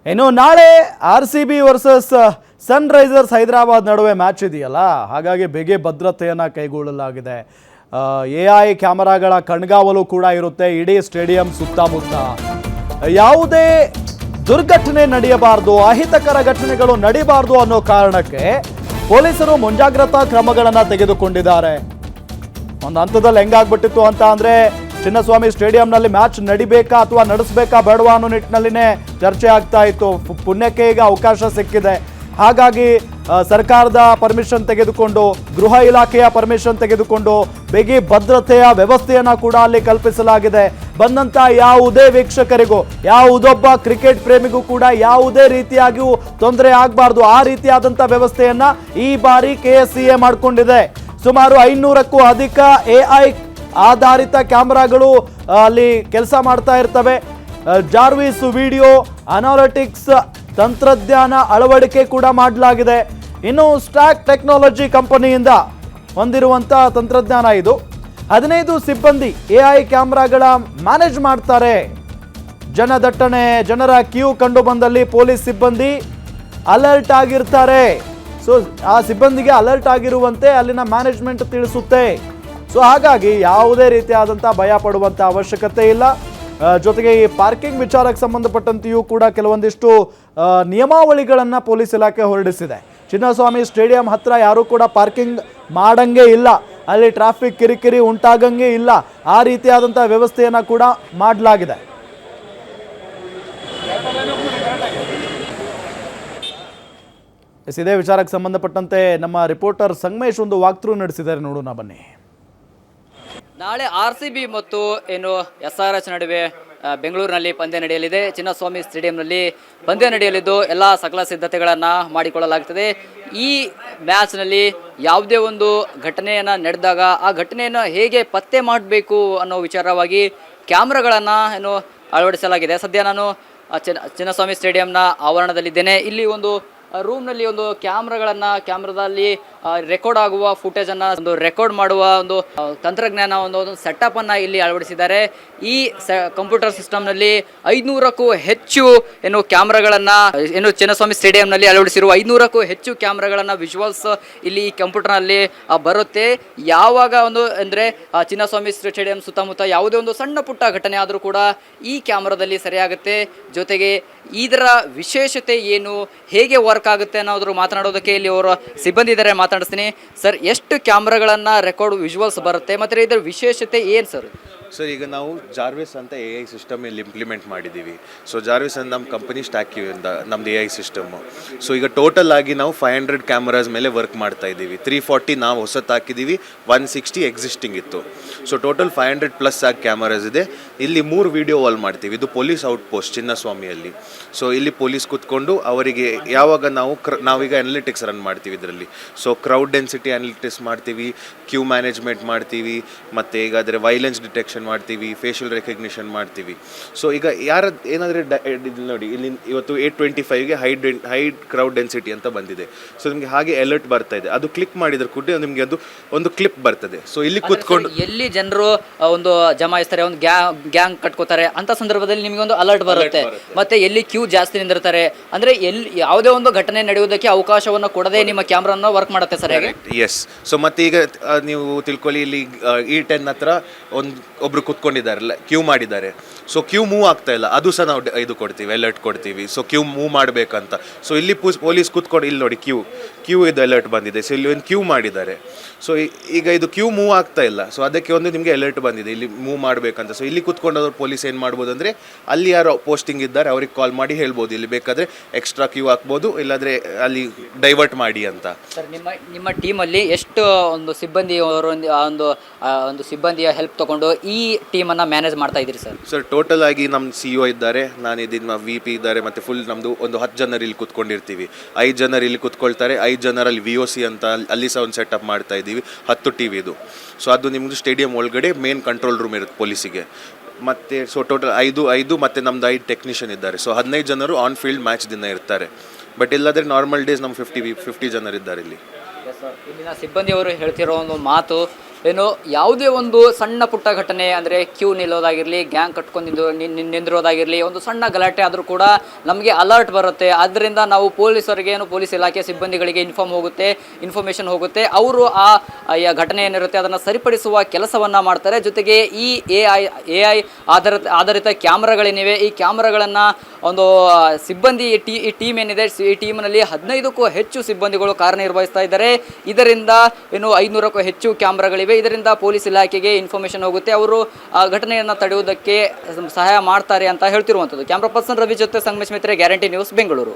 ಇನ್ನು ನಾಳೆ RCB versus Sunrisers Hyderabad ನಡುವೆ ಮ್ಯಾಚ್ ಇದೆಯಲ್ಲ, ಹಾಗಾಗಿ ಬೇಗೆ ಭದ್ರತೆಯನ್ನು ಕೈಗೊಳ್ಳಲಾಗಿದೆ. AI ಕ್ಯಾಮರಾಗಳ ಕಣ್ಗಾವಲು ಕೂಡ ಇರುತ್ತೆ ಇಡೀ ಸ್ಟೇಡಿಯಂ ಸುತ್ತಮುತ್ತ. ಯಾವುದೇ ದುರ್ಘಟನೆ ನಡೆಯಬಾರದು, ಅಹಿತಕರ ಘಟನೆಗಳು ನಡೀಬಾರದು ಅನ್ನೋ ಕಾರಣಕ್ಕೆ ಪೊಲೀಸರು ಮುಂಜಾಗ್ರತಾ ಕ್ರಮಗಳನ್ನು ತೆಗೆದುಕೊಂಡಿದ್ದಾರೆ. ಒಂದು ಹಂತದಲ್ಲಿ ಹೆಂಗಾಗ್ಬಿಟ್ಟಿತ್ತು ಅಂತ ಅಂದರೆ, ಚಿನ್ನಸ್ವಾಮಿ ಸ್ಟೇಡಿಯಂನಲ್ಲಿ ಮ್ಯಾಚ್ ನಡಿಬೇಕಾ ಅಥವಾ ನಡೆಸಬೇಕಾ ಬೇಡವಾ ಅನ್ನೋ ನಿಟ್ಟಿನಲ್ಲಿನೇ ಚರ್ಚೆ ಆಗ್ತಾ ಇತ್ತು. ಪುಣ್ಯಕ್ಕೆ ಈಗ ಅವಕಾಶ ಸಿಕ್ಕಿದೆ. ಹಾಗಾಗಿ ಸರ್ಕಾರದ ಪರ್ಮಿಷನ್ ತೆಗೆದುಕೊಂಡು, ಗೃಹ ಇಲಾಖೆಯ ಪರ್ಮಿಷನ್ ತೆಗೆದುಕೊಂಡು ಬಿಗಿ ಭದ್ರತೆಯ ವ್ಯವಸ್ಥೆಯನ್ನು ಕೂಡ ಅಲ್ಲಿ ಕಲ್ಪಿಸಲಾಗಿದೆ. ಬಂದಂಥ ಯಾವುದೇ ವೀಕ್ಷಕರಿಗೂ, ಯಾವುದೊಬ್ಬ ಕ್ರಿಕೆಟ್ ಪ್ರೇಮಿಗೂ ಕೂಡ ಯಾವುದೇ ರೀತಿಯಾಗಿಯೂ ತೊಂದರೆ ಆಗಬಾರ್ದು, ಆ ರೀತಿಯಾದಂಥ ವ್ಯವಸ್ಥೆಯನ್ನು ಈ ಬಾರಿ KSCA ಮಾಡಿಕೊಂಡಿದೆ. ಸುಮಾರು 500ಕ್ಕೂ ಅಧಿಕ AI ಆಧಾರಿತ ಕ್ಯಾಮ್ರಾಗಳು ಅಲ್ಲಿ ಕೆಲಸ ಮಾಡ್ತಾ ಇರ್ತವೆ. ಜಾರ್ವಿಸ್ ವಿಡಿಯೋ ಅನಾಲಿಟಿಕ್ಸ್ ತಂತ್ರಜ್ಞಾನ ಅಳವಡಿಕೆ ಕೂಡ ಮಾಡಲಾಗಿದೆ. ಇನ್ನು ಸ್ಟಾಕ್ ಟೆಕ್ನಾಲಜಿ ಕಂಪನಿಯಿಂದ ಹೊಂದಿರುವಂಥ ತಂತ್ರಜ್ಞಾನ ಇದು. 15 ಸಿಬ್ಬಂದಿ AI ಕ್ಯಾಮ್ರಾಗಳ ಮ್ಯಾನೇಜ್ ಮಾಡ್ತಾರೆ. ಜನದಟ್ಟಣೆ, ಜನರ ಕ್ಯೂ ಕಂಡು ಬಂದಲ್ಲಿ ಪೊಲೀಸ್ ಸಿಬ್ಬಂದಿ ಅಲರ್ಟ್ ಆಗಿರ್ತಾರೆ. ಸೊ ಆ ಸಿಬ್ಬಂದಿಗೆ ಅಲರ್ಟ್ ಆಗಿರುವಂತೆ ಅಲ್ಲಿನ ಮ್ಯಾನೇಜ್ಮೆಂಟ್ ತಿಳಿಸುತ್ತೆ. ಸೊ ಹಾಗಾಗಿ ಯಾವುದೇ ರೀತಿಯಾದಂಥ ಭಯ ಪಡುವಂಥ ಅವಶ್ಯಕತೆ ಇಲ್ಲ. ಜೊತೆಗೆ ಈ ಪಾರ್ಕಿಂಗ್ ವಿಚಾರಕ್ಕೆ ಸಂಬಂಧಪಟ್ಟಂತೆಯೂ ಕೂಡ ಕೆಲವೊಂದಿಷ್ಟು ನಿಯಮಾವಳಿಗಳನ್ನು ಪೊಲೀಸ್ ಇಲಾಖೆ ಹೊರಡಿಸಿದೆ. ಚಿನ್ನಸ್ವಾಮಿ ಸ್ಟೇಡಿಯಂ ಹತ್ರ ಯಾರೂ ಕೂಡ ಪಾರ್ಕಿಂಗ್ ಮಾಡಂಗೆ ಇಲ್ಲ, ಅಲ್ಲಿ ಟ್ರಾಫಿಕ್ ಕಿರಿಕಿರಿ ಉಂಟಾಗಂಗೆ ಇಲ್ಲ, ಆ ರೀತಿಯಾದಂಥ ವ್ಯವಸ್ಥೆಯನ್ನು ಕೂಡ ಮಾಡಲಾಗಿದೆ. ಇದೇ ವಿಚಾರಕ್ಕೆ ಸಂಬಂಧಪಟ್ಟಂತೆ ನಮ್ಮ ರಿಪೋರ್ಟರ್ ಸಂಗಮೇಶ್ ಒಂದು ವಾಕ್ಥ್ರೂ ನಡೆಸಿದ್ದಾರೆ, ನೋಡೋಣ ಬನ್ನಿ. ನಾಳೆ RCB ಮತ್ತು SRH ನಡುವೆ ಬೆಂಗಳೂರಿನಲ್ಲಿ ಪಂದ್ಯ ನಡೆಯಲಿದೆ. ಚಿನ್ನಸ್ವಾಮಿ ಸ್ಟೇಡಿಯಂನಲ್ಲಿ ಪಂದ್ಯ ನಡೆಯಲಿದ್ದು ಎಲ್ಲ ಸಕಲ ಸಿದ್ಧತೆಗಳನ್ನು ಮಾಡಿಕೊಳ್ಳಲಾಗುತ್ತದೆ. ಈ ಮ್ಯಾಚ್ನಲ್ಲಿ ಯಾವುದೇ ಒಂದು ಘಟನೆಯನ್ನು ನಡೆದಾಗ ಆ ಘಟನೆಯನ್ನು ಹೇಗೆ ಪತ್ತೆ ಮಾಡಬೇಕು ಅನ್ನೋ ವಿಚಾರವಾಗಿ ಕ್ಯಾಮ್ರಾಗಳನ್ನು ಅಳವಡಿಸಲಾಗಿದೆ. ಸದ್ಯ ನಾನು ಚಿನ್ನಸ್ವಾಮಿ ಸ್ಟೇಡಿಯಂನ ಆವರಣದಲ್ಲಿದ್ದೇನೆ. ಇಲ್ಲಿ ಒಂದು ರೂಮ್ನಲ್ಲಿ ಒಂದು ಕ್ಯಾಮ್ರಾದಲ್ಲಿ ರೆಕಾರ್ಡ್ ಆಗುವ ಫುಟೇಜನ್ನು ಒಂದು ರೆಕಾರ್ಡ್ ಮಾಡುವ ಒಂದು ತಂತ್ರಜ್ಞಾನ ಒಂದು ಸೆಟಪ್ ಅನ್ನು ಇಲ್ಲಿ ಅಳವಡಿಸಿದ್ದಾರೆ. ಈ ಕಂಪ್ಯೂಟರ್ ಸಿಸ್ಟಮ್ನಲ್ಲಿ 500ಕ್ಕೂ ಹೆಚ್ಚು ಕ್ಯಾಮ್ರಾಗಳನ್ನು ಚಿನ್ನಸ್ವಾಮಿ ಸ್ಟೇಡಿಯಂನಲ್ಲಿ ಅಳವಡಿಸಿರುವ 500ಕ್ಕೂ ಹೆಚ್ಚು ಕ್ಯಾಮ್ರಾಗಳನ್ನು ವಿಜುವಲ್ಸ್ ಇಲ್ಲಿ ಈ ಕಂಪ್ಯೂಟರ್ನಲ್ಲಿ ಬರುತ್ತೆ. ಯಾವಾಗ ಅಂದರೆ ಚಿನ್ನಸ್ವಾಮಿ ಸ್ಟೇಡಿಯಂ ಸುತ್ತಮುತ್ತ ಯಾವುದೇ ಒಂದು ಸಣ್ಣ ಪುಟ್ಟ ಘಟನೆ ಆದರೂ ಕೂಡ ಈ ಕ್ಯಾಮ್ರಾದಲ್ಲಿ ಸರಿಯಾಗುತ್ತೆ. ಜೊತೆಗೆ ಇದರ ವಿಶೇಷತೆ ಏನು, ಹೇಗೆ ವರ್ಕ್ ಆಗುತ್ತೆ ಅನ್ನೋದ್ರು ಮಾತನಾಡೋದಕ್ಕೆ ಇಲ್ಲಿ ಅವರು ಸಿಬ್ಬಂದಿ ಇದ್ದಾರೆ, ಮಾತಾಡಿಸ್ತೀನಿ. ಸರ್, ಎಷ್ಟು ಕ್ಯಾಮ್ರಾಗಳನ್ನು ರೆಕಾರ್ಡ್ ವಿಜುವಲ್ಸ್ ಬರುತ್ತೆ ಮತ್ತು ಇದರ ವಿಶೇಷತೆ ಏನು ಸರ್? ಸರ್, ಈಗ ನಾವು ಜಾರ್ವಿಸ್ ಅಂತ AI ಸಿಸ್ಟಮ್ ಇಲ್ಲಿ ಇಂಪ್ಲಿಮೆಂಟ್ ಮಾಡಿದ್ದೀವಿ. ಸೊ ಜಾರ್ವಿಸ್ ಅಂತ ನಮ್ಮ ಕಂಪನಿ ಸ್ಟ್ಯಾಕ್ಯಿಂದ ನಮ್ಮದು AI ಸಿಸ್ಟಮು. ಸೊ ಈಗ ಟೋಟಲ್ ಆಗಿ ನಾವು 500 ಕ್ಯಾಮ್ರಾಸ್ ಮೇಲೆ ವರ್ಕ್ ಮಾಡ್ತಾ ಇದ್ದೀವಿ. 340 ನಾವು ಹೊಸತ್ತು ಹಾಕಿದ್ದೀವಿ, 160 ಎಕ್ಸಿಸ್ಟಿಂಗ್ ಇತ್ತು. ಸೊ ಟೋಟಲ್ 500+ ಆಗಿ ಕ್ಯಾಮರಾಸ್ ಇದೆ. ಇಲ್ಲಿ 3 ವಿಡಿಯೋ ವಾಲ್ ಮಾಡ್ತೀವಿ. ಇದು ಪೊಲೀಸ್ ಔಟ್ಪೋಸ್ಟ್ ಚಿನ್ನಸ್ವಾಮಿಯಲ್ಲಿ. ಸೊ ಇಲ್ಲಿ ಪೊಲೀಸ್ ಕೂತ್ಕೊಂಡು ಅವರಿಗೆ ಯಾವಾಗ ನಾವೀಗ ಅನಾಲಿಟಿಕ್ಸ್ ರನ್ ಮಾಡ್ತೀವಿ ಇದರಲ್ಲಿ. ಸೊ ಕ್ರೌಡ್ ಡೆನ್ಸಿಟಿ ಅನಾಲಿಟಿಕ್ಸ್ ಮಾಡ್ತೀವಿ, ಕ್ಯೂ ಮ್ಯಾನೇಜ್ಮೆಂಟ್ ಮಾಡ್ತೀವಿ, ಮತ್ತು ಈಗ ಅದರ ವೈಲೆನ್ಸ್ ಡಿಟೆಕ್ಷನ್ ಮಾಡ್ತೀವಿ, ಫೇಶಿಯಲ್ ರೆಕಗ್ನಿಷನ್ ಮಾಡ್ತೀವಿ. ಸೊ ಈಗ ಏನಾದರೆ ನೋಡಿ, ಇಲ್ಲಿ ಇವತ್ತು 825ಗೆ ಹೈ ಕ್ರೌಡ್ ಡೆನ್ಸಿಟಿ ಅಂತ ಬಂದಿದೆ. ಸೊ ನಿಮಗೆ ಹಾಗೆ ಅಲರ್ಟ್ ಬರ್ತಾ ಇದೆ. ಅದು ಕ್ಲಿಕ್ ಮಾಡಿದ್ರೆ ಕೂಡ ನಿಮಗೆ ಒಂದು ಕ್ಲಿಪ್ ಬರ್ತದೆ. ಸೊ ಇಲ್ಲಿ ಕೂತ್ಕೊಂಡು ಎಲ್ಲಿ ಜನರು ಒಂದು ಜಮಾಯಿಸ್ತಾರೆ, ಒಂದು ಗ್ಯಾಂಗ್ ಕಟ್ಕೋತಾರೆ ಅಂತ ಸಂದರ್ಭದಲ್ಲಿ ನಿಮಗೆ ಒಂದು ಅಲರ್ಟ್ ಬರುತ್ತೆ. ಮತ್ತೆ ಎಲ್ಲಿ ಕ್ಯೂ ಜಾಸ್ತಿ ನಿಂದಿರ್ತಾರೆ ಅಂದರೆ ಎಲ್ಲಿ ಯಾವುದೇ ಒಂದು ಘಟನೆ ನಡೆಯುವುದಕ್ಕೆ ಅವಕಾಶವನ್ನು ಕೊಡದೆ ನಿಮ್ಮ ಕ್ಯಾಮ್ರಾನ ವರ್ಕ್ ಮಾಡುತ್ತೆ ಸರಿಯಾಗಿ. ಎಸ್. ಸೊ ಮತ್ತೆ ಈಗ ನೀವು ತಿಳ್ಕೊಳ್ಳಿ, ಇಲ್ಲಿ E10 ಹತ್ರ ಒಬ್ರು ಕೂತ್ಕೊಂಡಿದ್ದಾರೆ, ಕ್ಯೂ ಮಾಡಿದ್ದಾರೆ. ಸೊ ಕ್ಯೂ ಮೂವ್ ಆಗ್ತಾ ಇಲ್ಲ, ಅದು ಸಹ ನಾವು ಇದು ಕೊಡ್ತೀವಿ, ಅಲರ್ಟ್ ಕೊಡ್ತೀವಿ. ಸೊ ಕ್ಯೂ ಮೂವ್ ಮಾಡಬೇಕಂತ. ಸೊ ಇಲ್ಲಿ ಪೊಲೀಸ್ ಕೂತ್ಕೊಂಡು ಇಲ್ಲಿ ನೋಡಿ ಕ್ಯೂ ಇದು ಅಲರ್ಟ್ ಬಂದಿದೆ. ಸೊ ಇಲ್ಲಿ ಒಂದು ಕ್ಯೂ ಮಾಡಿದ್ದಾರೆ. ಸೊ ಈಗ ಇದು ಕ್ಯೂ ಮೂವ್ ಆಗ್ತಾ ಇಲ್ಲ. ಸೊ ಅದಕ್ಕೆ ಒಂದು ನಿಮಗೆ ಅಲರ್ಟ್ ಬಂದಿದೆ ಇಲ್ಲಿ ಮೂವ್ ಮಾಡಬೇಕಂತ. ಸೊ ಇಲ್ಲಿ ಕೂತ್ಕೊಂಡವ್ರು ಪೊಲೀಸ್ ಏನು ಮಾಡ್ಬೋದು ಅಂದರೆ, ಅಲ್ಲಿ ಯಾರು ಪೋಸ್ಟಿಂಗ್ ಇದ್ದಾರೆ ಅವ್ರಿಗೆ ಕಾಲ್ ಮಾಡಿ ಹೇಳ್ಬೋದು, ಇಲ್ಲಿ ಬೇಕಾದರೆ ಎಕ್ಸ್ಟ್ರಾ ಕ್ಯೂ ಹಾಕ್ಬೋದು, ಇಲ್ಲಾಂದರೆ ಅಲ್ಲಿ ಡೈವರ್ಟ್ ಮಾಡಿ ಅಂತ. ಸರ್, ನಿಮ್ಮ ಟೀಮಲ್ಲಿ ಎಷ್ಟು ಒಂದು ಸಿಬ್ಬಂದಿಯವರು ಒಂದು ಸಿಬ್ಬಂದಿಯ ಹೆಲ್ಪ್ ತಗೊಂಡು ಈ ಟೀಮನ್ನು ಮ್ಯಾನೇಜ್ ಮಾಡ್ತಾ ಇದ್ದೀರಿ ಸರ್? ಸರ್, ಟೋಟಲ್ ಆಗಿ ನಮ್ಮ CEO ಇದ್ದಾರೆ, ನಾನಿದ್ದೀನಿ, VP ಇದ್ದಾರೆ, ಮತ್ತು ಫುಲ್ ನಮ್ಮದು ಒಂದು 10 ಜನರು ಇಲ್ಲಿ ಕೂತ್ಕೊಂಡಿರ್ತೀವಿ. 5 ಜನರು ಇಲ್ಲಿ ಕೂತ್ಕೊಳ್ತಾರೆ. 5 ಜನರಲ್ಲಿ VOC ಅಂತ ಅಲ್ಲಿ ಸಹ ಒಂದು ಸೆಟಪ್ ಮಾಡ್ತಾ ಇದ್ದೀವಿ, 10 TV ಇದು. ಸೊ ಅದು ನಿಮ್ಮದು ಸ್ಟೇಡಿಯಂ ಒಳಗಡೆ ಮೇನ್ ಕಂಟ್ರೋಲ್ ರೂಮ್ ಇರುತ್ತೆ ಪೊಲೀಸಿಗೆ. ಮತ್ತು ಸೊ ಟೋಟಲ್ 5 ಮತ್ತು ನಮ್ಮದು 5 ಟೆಕ್ನಿಷಿಯನ್ ಇದ್ದಾರೆ. ಸೊ 15 ಜನರು ಆನ್ ಫೀಲ್ಡ್ ಮ್ಯಾಚ್ ದಿನ ಇರ್ತಾರೆ. ಬಟ್ ಇಲ್ಲಾದರೆ ನಾರ್ಮಲ್ ಡೇಸ್ ನಮ್ಮ 50 ಜನರು ಇದ್ದಾರೆ ಇಲ್ಲಿ. ಇಲ್ಲಿನ ಸಿಬ್ಬಂದಿಯವರು ಹೇಳ್ತಿರೋ ಒಂದು ಮಾತು, ಏನು ಯಾವುದೇ ಒಂದು ಸಣ್ಣ ಪುಟ್ಟ ಘಟನೆ ಅಂದರೆ ಕ್ಯೂ ನಿಲ್ಲೋದಾಗಿರಲಿ, ಗ್ಯಾಂಗ್ ಕಟ್ಕೊಂಡು ನಿಂದಿರೋದಾಗಿರಲಿ, ಒಂದು ಸಣ್ಣ ಗಲಾಟೆ ಆದರೂ ಕೂಡ ನಮಗೆ ಅಲರ್ಟ್ ಬರುತ್ತೆ. ಆದ್ದರಿಂದ ನಾವು ಪೊಲೀಸರಿಗೆ ಪೊಲೀಸ್ ಇಲಾಖೆ ಸಿಬ್ಬಂದಿಗಳಿಗೆ ಇನ್ಫಾರ್ಮೇಷನ್ ಹೋಗುತ್ತೆ. ಅವರು ಆ ಘಟನೆ ಏನಿರುತ್ತೆ ಅದನ್ನು ಸರಿಪಡಿಸುವ ಕೆಲಸವನ್ನು ಮಾಡ್ತಾರೆ. ಜೊತೆಗೆ ಈ ಎ ಐ ಆಧಾರಿತ ಕ್ಯಾಮ್ರಾಗಳೇನಿವೆ, ಈ ಕ್ಯಾಮ್ರಾಗಳನ್ನು ಒಂದು ಸಿಬ್ಬಂದಿ ಈ ಟೀಮ್ ಏನಿದೆ, ಈ ಟೀಮ್ನಲ್ಲಿ 15ಕ್ಕೂ ಹೆಚ್ಚು ಸಿಬ್ಬಂದಿಗಳು ಕಾರ್ಯನಿರ್ವಹಿಸ್ತಾ ಇದ್ದಾರೆ. ಇದರಿಂದ 500ಕ್ಕೂ ಹೆಚ್ಚು ಕ್ಯಾಮ್ರಾಗಳಿವೆ. ಇದರಿಂದ ಪೊಲೀಸ್ ಇಲಾಖೆಗೆ ಇನ್ಫಾರ್ಮೇಷನ್ ಹೋಗುತ್ತೆ. ಅವರು ಆ ಘಟನೆಯನ್ನು ತಡೆಯುವುದಕ್ಕೆ ಸಹಾಯ ಮಾಡ್ತಾರೆ ಅಂತ ಹೇಳ್ತಿರುವಂಥದ್ದು. ಕ್ಯಾಮ್ರಾ ಪರ್ಸನ್ ರವಿ ಜೊತೆ ಸಂಗಮೇಶ್ ಮಿತ್ರೆ, ಗ್ಯಾರಂಟಿ ನ್ಯೂಸ್, ಬೆಂಗಳೂರು.